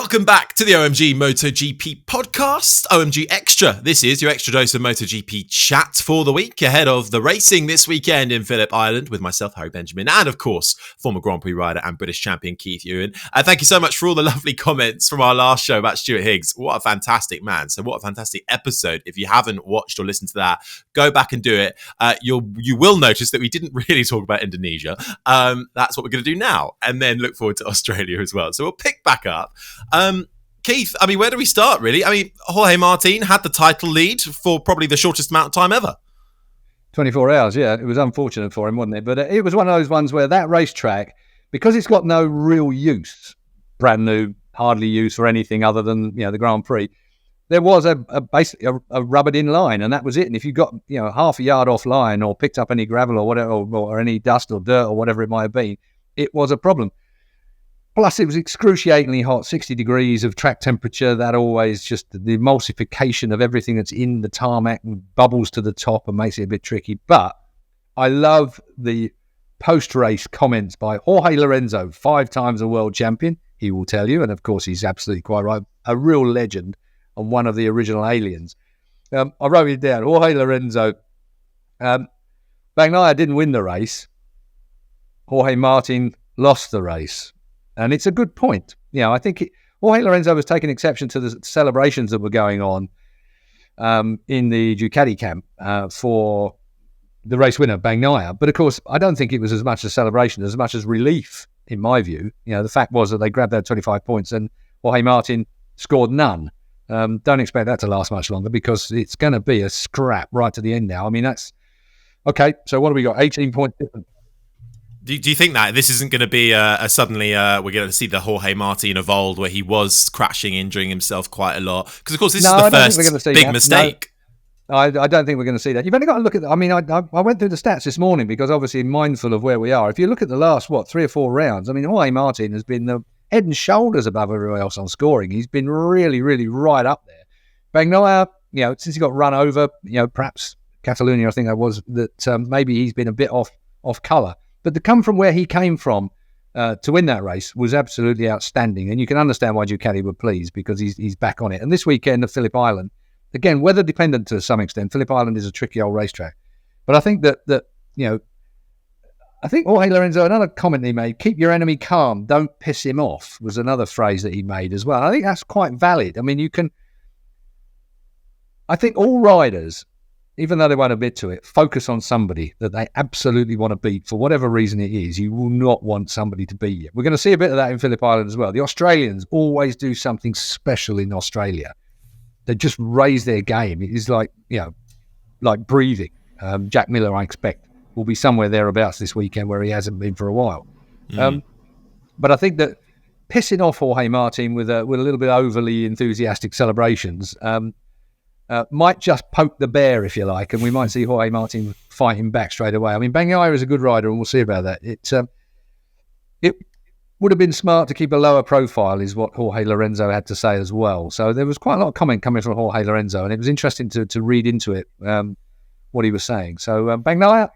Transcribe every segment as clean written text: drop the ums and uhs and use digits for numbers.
Welcome back to the OMG MotoGP podcast, OMG Extra. This is your extra dose of MotoGP chat for the week ahead of the racing this weekend in Phillip Island with myself, Harry Benjamin, and of course, former Grand Prix rider and British champion Keith Ewan. Thank you so much for all the lovely comments from our last show about Stuart Higgs. What a fantastic man. So what a fantastic episode. If you haven't watched or listened to that, go back and do it. You will notice that we didn't really talk about Indonesia. That's what we're going to do now, and then look forward to Australia as well. So we'll pick back up. Keith, I mean, where do we start, really? I mean, Jorge Martin had the title lead for probably the shortest amount of time ever. 24 hours, yeah. It was unfortunate for him, wasn't it? But it was one of those ones where that racetrack, because it's got no real use, brand new, hardly use for anything other than, the Grand Prix, there was basically a rubbered-in line, and that was it. And if you got, half a yard off line or picked up any gravel or whatever, or any dust or dirt or whatever it might have been, it was a problem. Plus, it was excruciatingly hot, 60 degrees of track temperature. That always just the emulsification of everything that's in the tarmac and bubbles to the top and makes it a bit tricky. But I love the post-race comments by Jorge Lorenzo, 5 times a world champion, he will tell you. And of course, he's absolutely quite right. A real legend and one of the original aliens. I wrote it down. Jorge Lorenzo, Bagnaia didn't win the race. Jorge Martin lost the race. And it's a good point. I think Jorge Lorenzo was taking exception to the celebrations that were going on in the Ducati camp for the race winner, Bagnaia. But of course, I don't think it was as much a celebration as much as relief, in my view. The fact was that they grabbed their 25 points and Jorge Martin scored none. Don't expect that to last much longer because it's going to be a scrap right to the end now. I mean, that's... Okay, so what have we got? 18 points difference. Do you think that this isn't going to be suddenly we're going to see the Jorge Martin of old where he was crashing, injuring himself quite a lot? Because, of course, this is the first big mistake. No, I don't think we're going to see that. You've only got to look at... I went through the stats this morning because obviously mindful of where we are. If you look at the last, 3 or 4 rounds, Jorge Martin has been the head and shoulders above everyone else on scoring. He's been really, really right up there. Bagnaia, since he got run over, perhaps Catalonia, I think that was, that maybe he's been a bit off colour. But to come from where he came from to win that race was absolutely outstanding. And you can understand why Ducati were pleased because he's back on it. And this weekend at Phillip Island, again, weather dependent to some extent. Phillip Island is a tricky old racetrack. But I think I think Jorge Lorenzo, another comment he made, keep your enemy calm, don't piss him off, was another phrase that he made as well. I think that's quite valid. I think all riders, even though they won't admit to it, focus on somebody that they absolutely want to beat for whatever reason it is. You will not want somebody to beat you. We're going to see a bit of that in Phillip Island as well. The Australians always do something special in Australia. They just raise their game. It is like breathing. Jack Miller, I expect, will be somewhere thereabouts this weekend where he hasn't been for a while. But I think that pissing off Jorge Martin with a little bit overly enthusiastic celebrations might just poke the bear, if you like, and we might see Jorge Martin fighting back straight away. Bagnaia is a good rider, and we'll see about that. It would have been smart to keep a lower profile, is what Jorge Lorenzo had to say as well. So there was quite a lot of comment coming from Jorge Lorenzo, and it was interesting to read into it what he was saying. So Bagnaia,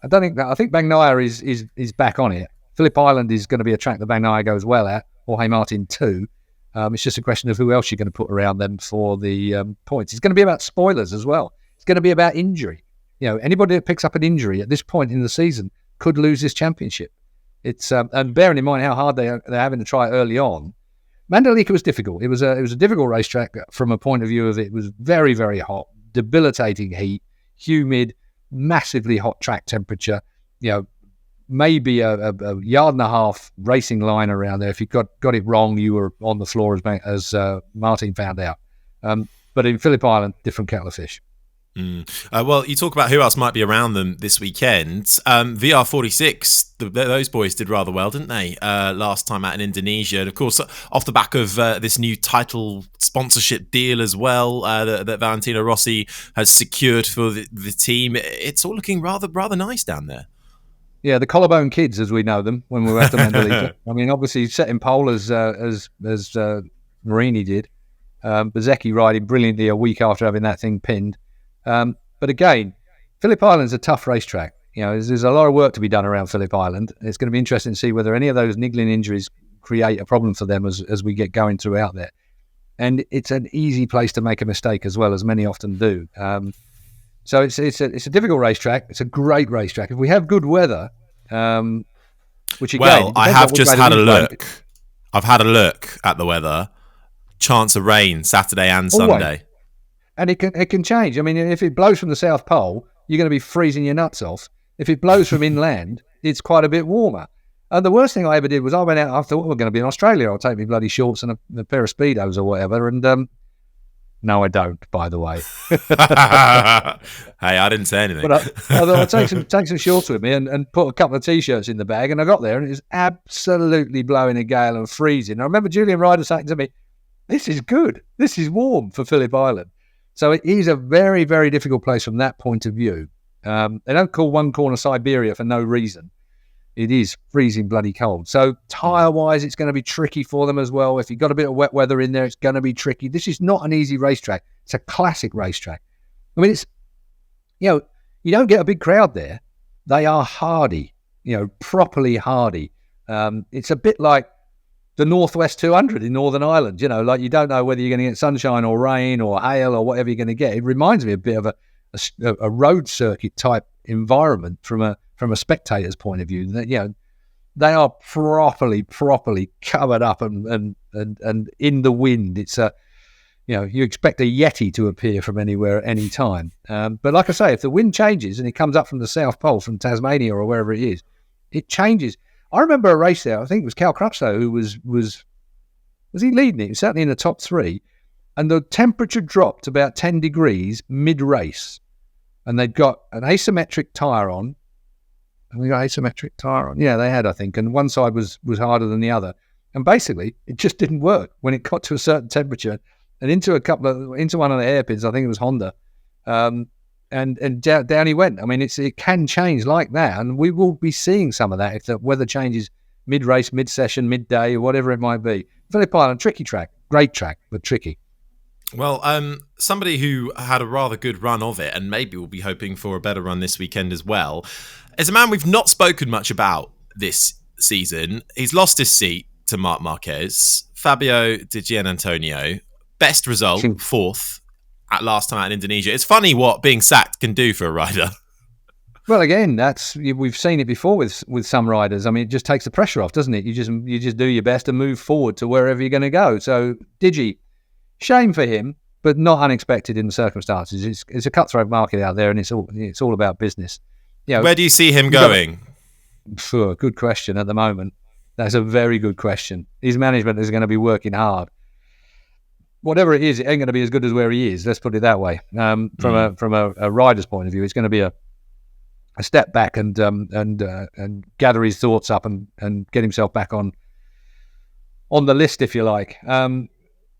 I think Bagnaia is back on it. Phillip Island is going to be a track that Bagnaia goes well at. Jorge Martin too. It's just a question of who else you're going to put around them for the points. It's going to be about spoilers as well. It's going to be about injury. Anybody that picks up an injury at this point in the season could lose this championship. It's and bearing in mind how hard they're having to try early on. Mandalika was difficult. It was a difficult racetrack from a point of view of it was very, very hot, debilitating heat, humid, massively hot track temperature. Maybe a yard and a half racing line around there. If you got it wrong, you were on the floor as Martin found out. But in Phillip Island, different kettle of fish. Well, you talk about who else might be around them this weekend. VR46, those boys did rather well, didn't they, last time out in Indonesia? And of course, off the back of this new title sponsorship deal as well that Valentino Rossi has secured for the team, it's all looking rather nice down there. Yeah, the collarbone kids, as we know them, when we were at the Mandalika. Obviously setting pole as Marini did. Bezzecchi riding brilliantly a week after having that thing pinned. But again, Phillip Island's a tough racetrack. There's a lot of work to be done around Phillip Island. It's going to be interesting to see whether any of those niggling injuries create a problem for them as we get going throughout there. And it's an easy place to make a mistake as well, as many often do. So it's a difficult racetrack. It's a great racetrack. If we have good weather, which again, I have just had a look. I've had a look at the weather. Chance of rain Saturday and Sunday. And it can change. I mean, if it blows from the South Pole, you're going to be freezing your nuts off. If it blows from inland, it's quite a bit warmer. And the worst thing I ever did was I went out, I thought, we're going to be in Australia. I'll take me bloody shorts and a pair of Speedos or whatever. And no, I don't, by the way. Hey, I didn't say anything. But I thought I'd take some shorts with me and put a couple of T-shirts in the bag. And I got there and it was absolutely blowing a gale and freezing. I remember Julian Ryder saying to me, this is good. This is warm for Phillip Island. So it is a very, very difficult place from that point of view. They don't call one corner Siberia for no reason. It is freezing bloody cold. So tyre-wise, it's going to be tricky for them as well. If you've got a bit of wet weather in there, it's going to be tricky. This is not an easy racetrack. It's a classic racetrack. I mean, it's, you don't get a big crowd there. They are hardy, properly hardy. It's a bit like the Northwest 200 in Northern Ireland, like you don't know whether you're going to get sunshine or rain or hail or whatever you're going to get. It reminds me a bit of a road circuit type environment from a spectator's point of view. That they are properly covered up and in the wind. It's you expect a Yeti to appear from anywhere at any time. But like I say, if the wind changes and it comes up from the South Pole, from Tasmania or wherever it is, it changes. I remember a race there. I think it was Cal Crutchlow who was he leading it? He was certainly in the top three, and the temperature dropped about 10 degrees mid-race, and they'd got an asymmetric tyre on. And we got asymmetric tyre on. Yeah, they had, I think, and one side was harder than the other, and basically it just didn't work when it got to a certain temperature, and into one of the hairpins. I think it was Honda. And down he went. I mean, it can change like that, and we will be seeing some of that if the weather changes mid-race, mid-session, midday, or whatever it might be. Phillip Island, tricky track, great track, but tricky. Well, somebody who had a rather good run of it, and maybe will be hoping for a better run this weekend as well, is a man we've not spoken much about this season. He's lost his seat to Marc Marquez. Fabio DiGiannantonio, best result, fourth. At last time out in Indonesia. It's funny what being sacked can do for a rider. Well, again, we've seen it before with some riders. I mean, it just takes the pressure off, doesn't it? You just do your best and move forward to wherever you're going to go. So Digi, shame for him, but not unexpected in the circumstances. It's a cutthroat market out there, and it's all about business. Where do you see him going? Good question at the moment. That's a very good question. His management is going to be working hard. Whatever it is, it ain't going to be as good as where he is. Let's put it that way. From a rider's point of view, it's going to be a step back and gather his thoughts up and get himself back on the list, if you like.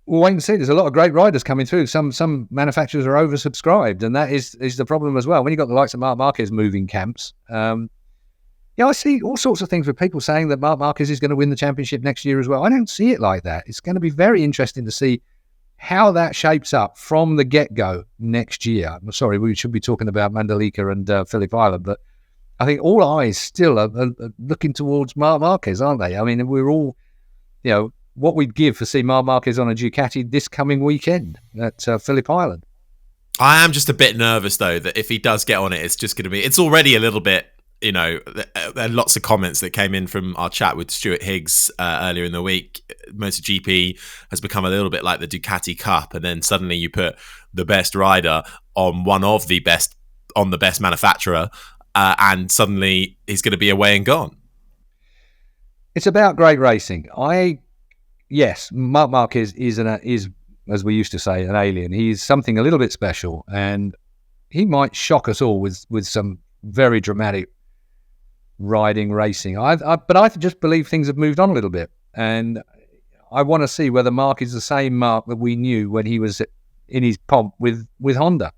We'll wait and see. There's a lot of great riders coming through. Some manufacturers are oversubscribed, and that is the problem as well. When you've got the likes of Marc Marquez moving camps, I see all sorts of things with people saying that Marc Marquez is going to win the championship next year as well. I don't see it like that. It's going to be very interesting to see how that shapes up from the get-go next year. I'm sorry, we should be talking about Mandalika and Phillip Island, but I think all eyes still are looking towards Marc Marquez, aren't they? I mean, we're all, what we'd give for seeing Marc Marquez on a Ducati this coming weekend at Phillip Island. I am just a bit nervous, though, that if he does get on it, it's just going to be... It's already a little bit... there are lots of comments that came in from our chat with Stuart Higgs earlier in the week. MotoGP has become a little bit like the Ducati Cup, and then suddenly you put the best rider on the best manufacturer, and suddenly he's going to be away and gone. It's about great racing. Yes, Marc Marquez is, as we used to say, an alien. He's something a little bit special, and he might shock us all with some very dramatic riding, racing. But I just believe things have moved on a little bit, and I want to see whether Marc is the same Marc that we knew when he was in his pomp with Honda.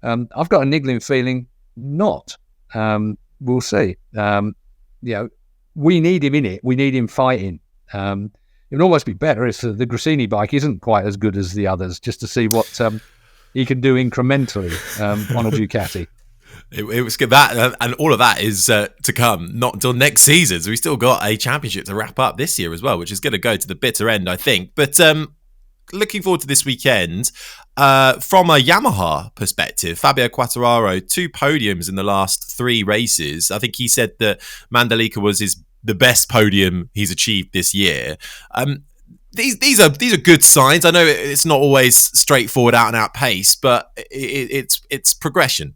I've got a niggling feeling not. We'll see. We need him in it. We need him fighting. It would almost be better if the Gresini bike isn't quite as good as the others, just to see what he can do incrementally on a Ducati. It was good that, and all of that is to come, not until next season. So we still got a championship to wrap up this year as well, which is going to go to the bitter end, I think. But looking forward to this weekend. From a Yamaha perspective, Fabio Quartararo, 2 podiums in the last 3 races. I think he said that Mandalika was the best podium he's achieved this year. These are good signs. I know it's not always straightforward, out and out pace, but it's progression.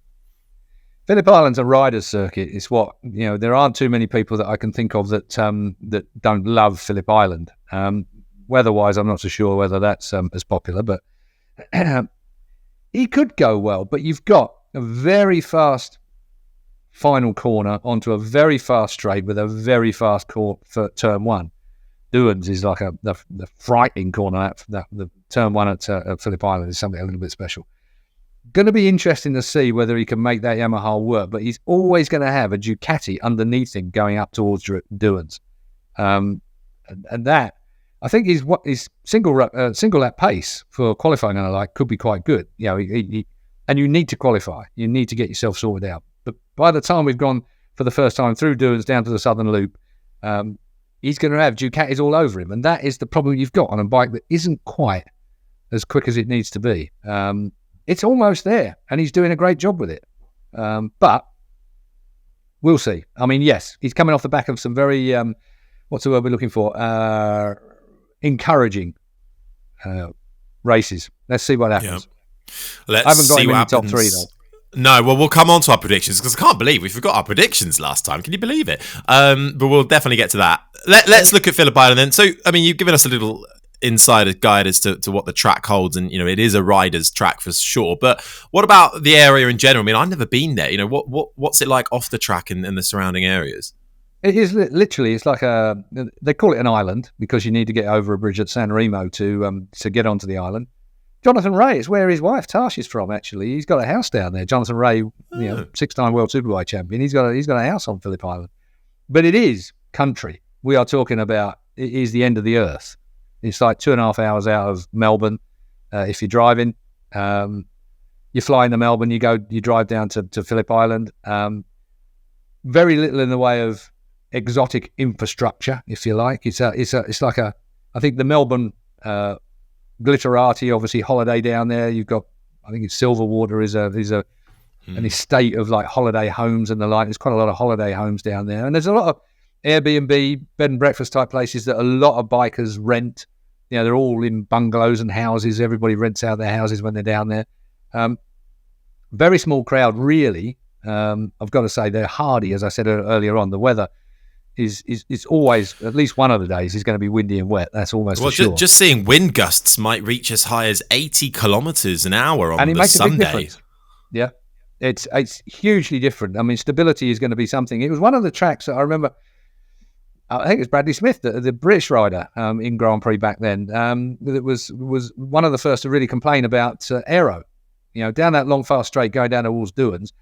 Phillip Island's a rider's circuit. It's what, there aren't too many people that I can think of that don't love Phillip Island. Weather-wise, I'm not so sure whether that's as popular, but he could go well. But you've got a very fast final corner onto a very fast straight with a very fast for turn 1. Duans is like the frightening corner. The turn 1 at Phillip Island is something a little bit special. Going to be interesting to see whether he can make that Yamaha work, but he's always going to have a Ducati underneath him going up towards Duans. And that, I think his single lap pace for qualifying and the like could be quite good. And you need to qualify. You need to get yourself sorted out. But by the time we've gone for the first time through Duans down to the Southern Loop, he's going to have Ducatis all over him. And that is the problem you've got on a bike that isn't quite as quick as it needs to be. It's almost there, and he's doing a great job with it. But we'll see. I mean, yes, he's coming off the back of some very, what's the word we're looking for? Encouraging races. Let's see what happens. Yeah. I haven't got him in the top 3, though. No, well, we'll come on to our predictions because I can't believe we forgot our predictions last time. Can you believe it? But we'll definitely get to that. Let's look at Phillip Island then. So, I mean, you've given us a little insider guide as to what the track holds, and it is a rider's track for sure. But what about the area in general? I mean, I've never been there. What's it like off the track and the surrounding areas? It is literally, it's like they call it an island because you need to get over a bridge at San Remo to get onto the island. Jonathan Rea is where his wife Tash is from. Actually, he's got a house down there. Jonathan Rea, 6-time World Superbike champion. He's got a house on Phillip Island. But it is country. We are talking about, it is the end of the earth. It's like 2.5 hours out of Melbourne. If you're driving, you fly into Melbourne, you drive down to Phillip Island. Very little in the way of exotic infrastructure, if you like. It's like I think the Melbourne Glitterati, obviously holiday down there. You've got, I think it's Silverwater is an estate of like holiday homes and the like. There's quite a lot of holiday homes down there, and there's a lot of Airbnb, bed and breakfast type places that a lot of bikers rent. They're all in bungalows and houses. Everybody rents out their houses when they're down there. Very small crowd, really. I've got to say they're hardy, as I said earlier on. The weather is always, at least one of the days, is going to be windy and wet. That's almost for sure. Just seeing wind gusts might reach as high as 80 kilometres an hour on the Sunday. A big difference. Yeah, it's hugely different. I mean, stability is going to be something. It was one of the tracks that I remember. I think it was Bradley Smith, the British rider in Grand Prix back then. That was one of the first to really complain about aero. Down that long fast straight going down towards Duans,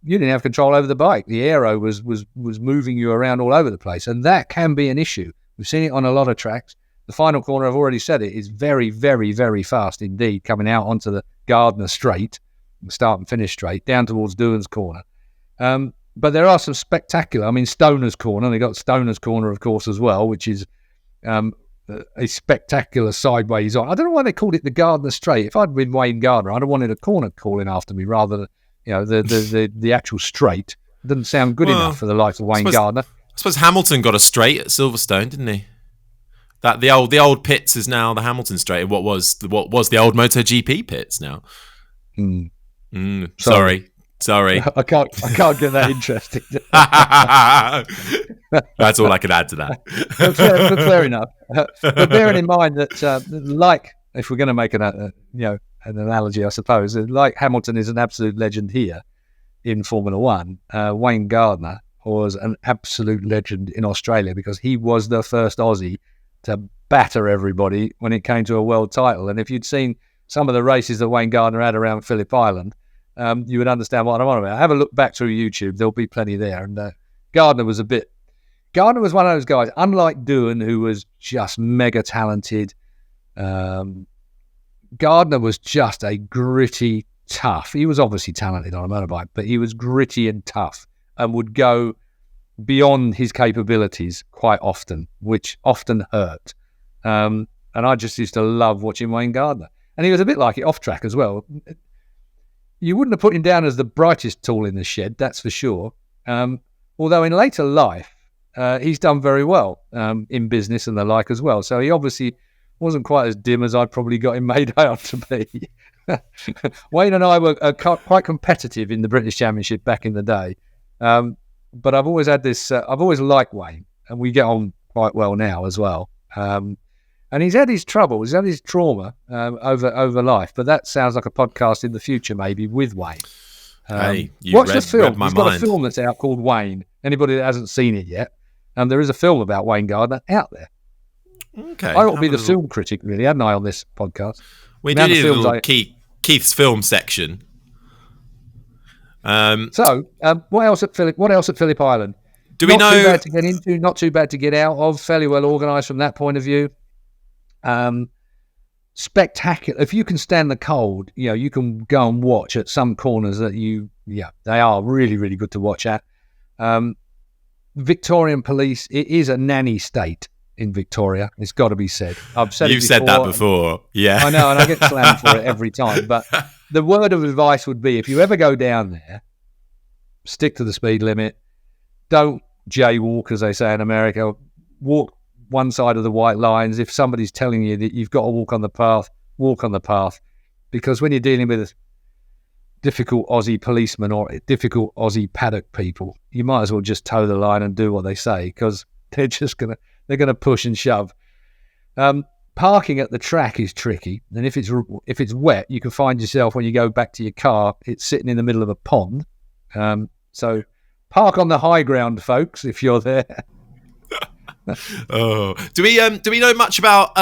you didn't have control over the bike. The aero was moving you around all over the place, and that can be an issue. We've seen it on a lot of tracks. The final corner, I've already said it, is very, very, very fast indeed, coming out onto the Gardner straight, start and finish straight, down towards Duans corner. But there are some spectacular, I mean, Stoner's corner. They got Stoner's corner, of course, as well, which is a spectacular sideways on. I don't know why they called it the Gardner Straight. If I'd been Wayne Gardner, I'd have wanted a corner calling after me rather than the actual straight. It doesn't sound good enough for the likes of Wayne Gardner. I suppose Hamilton got a straight at Silverstone, didn't he? That the old pits is now the Hamilton Straight, and what was the old MotoGP pits now. Sorry. I can't get that interesting. That's all I can add to that. But fair enough. But bearing in mind that, like, if we're going to make an analogy, I suppose, like Hamilton is an absolute legend here in Formula One, Wayne Gardner was an absolute legend in Australia because he was the first Aussie to batter everybody when it came to a world title. And if you'd seen some of the races that Wayne Gardner had around Phillip Island, you would understand what I'm on about. Have a look back through YouTube. There'll be plenty there. And Gardner was one of those guys, unlike Doohan, who was just mega talented. Gardner was just a gritty, tough. He was obviously talented on a motorbike, but he was gritty and tough and would go beyond his capabilities quite often, which often hurt. And I just used to love watching Wayne Gardner. And he was a bit like it off track as well. You wouldn't have put him down as the brightest tool in the shed, that's for sure. Although in later life, he's done very well in business and the like as well. So he obviously wasn't quite as dim as I'd probably got him made out to be. Wayne and I were quite competitive in the British Championship back in the day. But I've always had this, I've always liked Wayne, and we get on quite well now as well. And he's had his trouble, he's had his trauma over life. But that sounds like a podcast in the future, maybe, with Wayne. Hey, watch the film. He's got a film that's out called Wayne. Anybody that hasn't seen it yet, there is a film about Wayne Gardner out there. Okay, I ought to be the film critic, really, hadn't I, on this podcast? We did a little Keith's film section. So, what else at Phillip Island? Do we know? Not too bad to get into, not too bad to get out of. Fairly well organised from that point of view. Spectacular. If you can stand the cold, you can go and watch at some corners that they are really, really good to watch at. Victorian police, it is a nanny state in Victoria. It's got to be said. I've said You've said that before. Yeah. I know, and I get slammed for it every time. But the word of advice would be, if you ever go down there, stick to the speed limit. Don't jaywalk, as they say in America. Walk one side of the white lines. If somebody's telling you that you've got to walk on the path, walk on the path. Because when you're dealing with difficult Aussie policemen or difficult Aussie paddock people, you might as well just toe the line and do what they say, because they're gonna push and shove. Parking at the track is tricky, and if it's wet, you can find yourself, when you go back to your car, it's sitting in the middle of a pond. So park on the high ground, folks, if you're there. Oh, do we know much about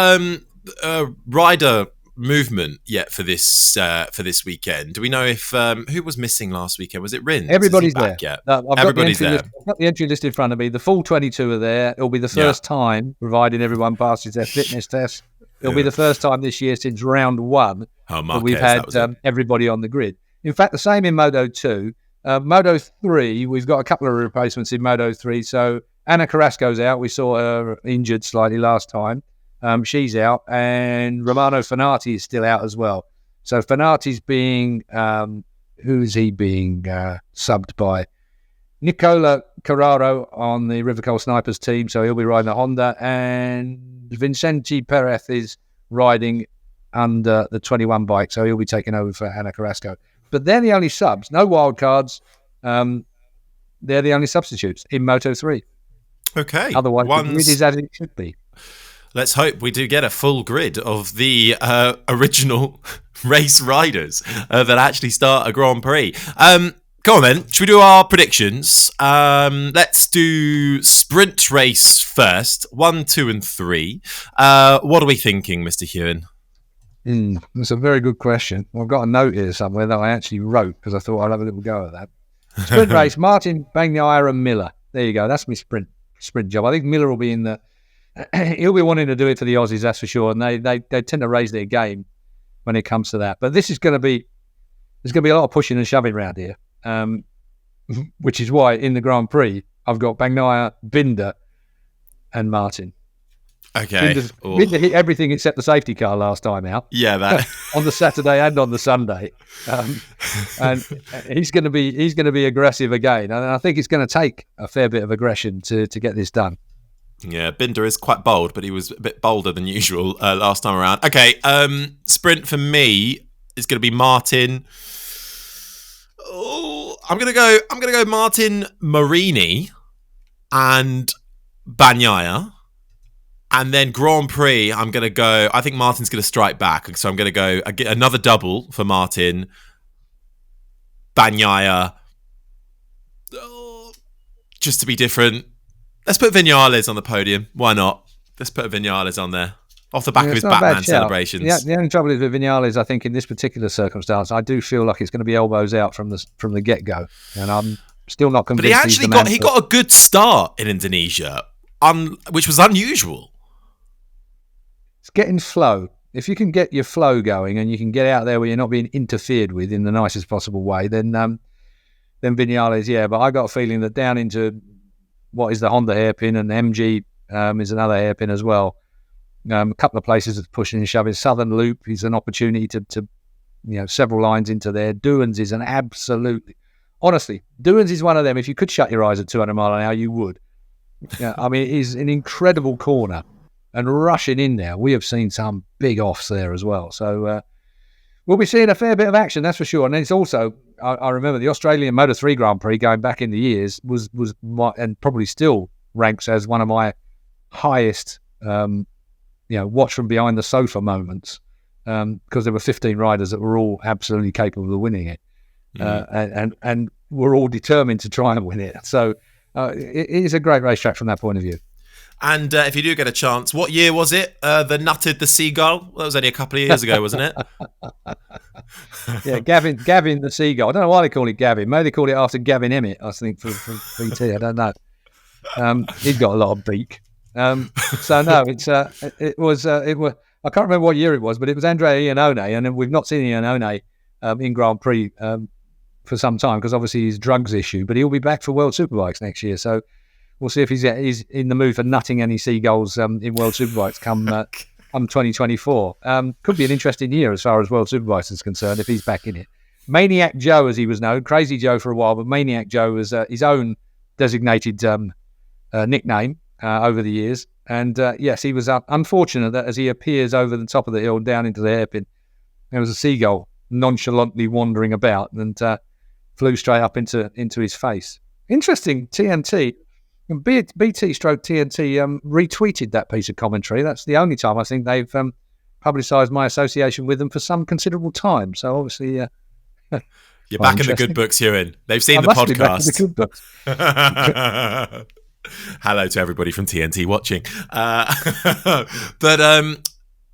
rider movement yet for this weekend? Do we know if who was missing last weekend? Was it Rins? Everybody's there. Everybody's there. I've got the entry list in front of me. The full 22 are there. It'll be the first time, providing everyone passes their fitness test. It'll be the first time this year since round one that we've had everybody on the grid. In fact, the same in Moto 2. Moto 3, we've got a couple of replacements in Moto 3. So Anna Carrasco's out. We saw her injured slightly last time. She's out, and Romano Fenati is still out as well. So Fenati's being, who's he being subbed by? Nicola Carraro on the Rivercole Snipers team, so he'll be riding a Honda, and Vincenti Perez is riding under the 21 bike, so he'll be taking over for Anna Carrasco. But they're the only subs, no wild cards. They're the only substitutes in Moto 3. Okay. Otherwise, the grid is as it should be. Let's hope we do get a full grid of the original race riders that actually start a Grand Prix. Go on then. Should we do our predictions? Let's do sprint race first. 1, 2, and 3. What are we thinking, Mr. Hewen? That's a very good question. I've got a note here somewhere that I actually wrote because I thought I'd have a little go at that. Sprint race, Martin, Bagnaia and Miller. There you go. That's my sprint job. I think Miller will be in the... He'll be wanting to do it for the Aussies, that's for sure. And they tend to raise their game when it comes to that. But this is going to be... There's going to be a lot of pushing and shoving around here. Which is why in the Grand Prix, I've got Bagnaia, Binder and Martin. Okay. Binder hit everything except the safety car last time out. Yeah, that on the Saturday and on the Sunday, and he's going to be aggressive again. And I think it's going to take a fair bit of aggression to get this done. Yeah, Binder is quite bold, but he was a bit bolder than usual last time around. Okay, sprint for me is going to be Martin. Oh, I'm gonna go Martin, Marini, and Bagnaia. And then Grand Prix, I'm going to go... I think Martin's going to strike back. So I'm going to go another double for Martin. Bagnaia. Just to be different. Let's put Viñales on the podium. Why not? Let's put Viñales on there. Off the back of his Batman celebrations. The only trouble is with Viñales, I think, in this particular circumstance, I do feel like it's going to be elbows out from the get-go. And I'm still not convinced. But he got a good start in Indonesia, which was unusual. It's getting flow. if you can get your flow going and you can get out there where you're not being interfered with in the nicest possible way, then Vinales, yeah. But I got a feeling that down into what is the Honda hairpin, and MG is another hairpin as well. A couple of places that's pushing and shoving. Southern Loop is an opportunity to several lines into there. Doohan's is an absolutely, honestly, Doohan's is one of them. If you could shut your eyes at 200 mile an hour, you would. Yeah, I mean, it is an incredible corner, and rushing in there, we have seen some big offs there as well. So we'll be seeing a fair bit of action, that's for sure. And it's also, I remember the Australian Moto3 Grand Prix going back in the years was my, and probably still ranks as one of my highest, watch from behind the sofa moments, because there were 15 riders that were all absolutely capable of winning it, and were all determined to try and win it. So it is a great racetrack from that point of view. And if you do get a chance, what year was it? The Nutted the Seagull? That was only a couple of years ago, wasn't it? Yeah, Gavin the Seagull. I don't know why they call it Gavin. Maybe they called it after Gavin Emmett, I think, from BT. I don't know. He's got a lot of beak. So no, it was. I can't remember what year it was, but it was Andrea Iannone, and we've not seen Iannone in Grand Prix for some time because obviously his drugs issue. But he'll be back for World Superbikes next year, so we'll see if he's in the mood for nutting any seagulls in World Superbikes come 2024. Could be an interesting year as far as World Superbikes is concerned if he's back in it. Maniac Joe, as he was known, Crazy Joe for a while, but Maniac Joe was his own designated nickname over the years. And yes, he was unfortunate that as he appears over the top of the hill down into the hairpin, there was a seagull nonchalantly wandering about and flew straight up into his face. Interesting, TNT, BT stroke TNT retweeted that piece of commentary. That's the only time I think they've publicised my association with them for some considerable time. So obviously... You're back in the good books, Ewan. They've seen the podcast. Back in the good books. Hello to everybody from TNT watching. But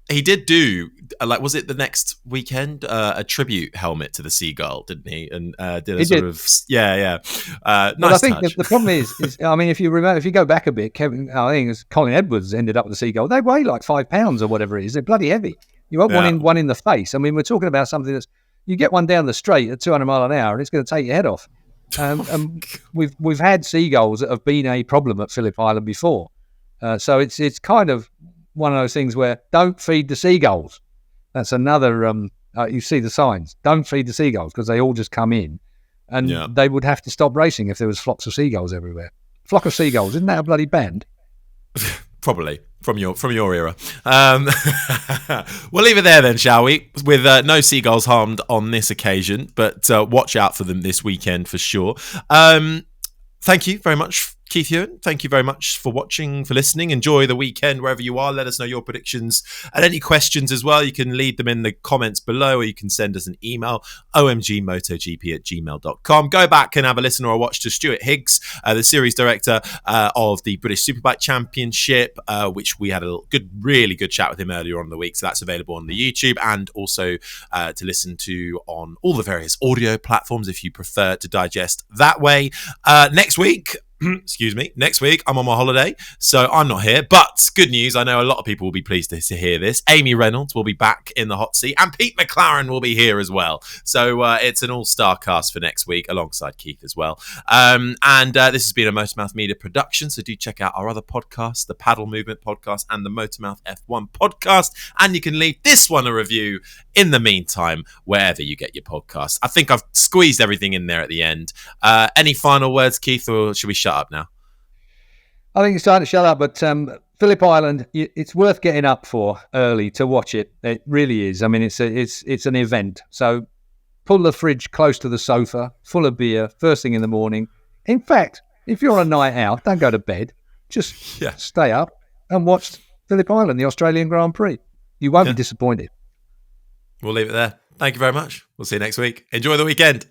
he did do, was it the next weekend, a tribute helmet to the seagull, didn't he? And did a sort of, yeah. Nice. But I think the problem is, I mean, if you remember, if you go back a bit, I think it was Colin Edwards ended up with the seagull. They weigh like 5 pounds or whatever it is. They're bloody heavy. You won't one in the face. I mean, we're talking about something that's, you get one down the straight at 200 mile an hour and it's going to take your head off. We've had seagulls that have been a problem at Phillip Island before. So it's kind of one of those things where don't feed the seagulls. That's another, you see the signs. Don't feed the seagulls because they all just come in and they would have to stop racing if there was flocks of seagulls everywhere. Flock of seagulls, isn't that a bloody band? Probably. From your era. We'll leave it there then, shall we? With no seagulls harmed on this occasion, but watch out for them this weekend for sure. Thank you very much, Keith Ewan. Thank you very much for watching, for listening. Enjoy the weekend wherever you are. Let us know your predictions and any questions as well. You can leave them in the comments below, or you can send us an email, omgmotogp@gmail.com. Go back and have a listen or a watch to Stuart Higgs, the series director of the British Superbike Championship, which we had a really good chat with him earlier on in the week. So that's available on the YouTube and also to listen to on all the various audio platforms if you prefer to digest that way. Next week, next week I'm on my holiday, so I'm not here, but good news, I know a lot of people will be pleased to hear this. Amy Reynolds will be back in the hot seat and Pete McLaren will be here as well, so it's an all-star cast for next week alongside Keith as well. And this has been a MotorMouth Media production, so do check out our other podcasts, the Paddle Movement podcast and the MotorMouth F1 podcast, and you can leave this one a review in the meantime wherever you get your podcast. I think I've squeezed everything in there at the end. Any final words, Keith, or should we shut up now? I think it's time to shut up, but Phillip Island, it's worth getting up for early to watch it. It really is. I mean, it's an event. So pull the fridge close to the sofa, full of beer, first thing in the morning. In fact, if you're on a night out, don't go to bed. Just stay up and watch Phillip Island, the Australian Grand Prix. You won't be disappointed. We'll leave it there. Thank you very much. We'll see you next week. Enjoy the weekend.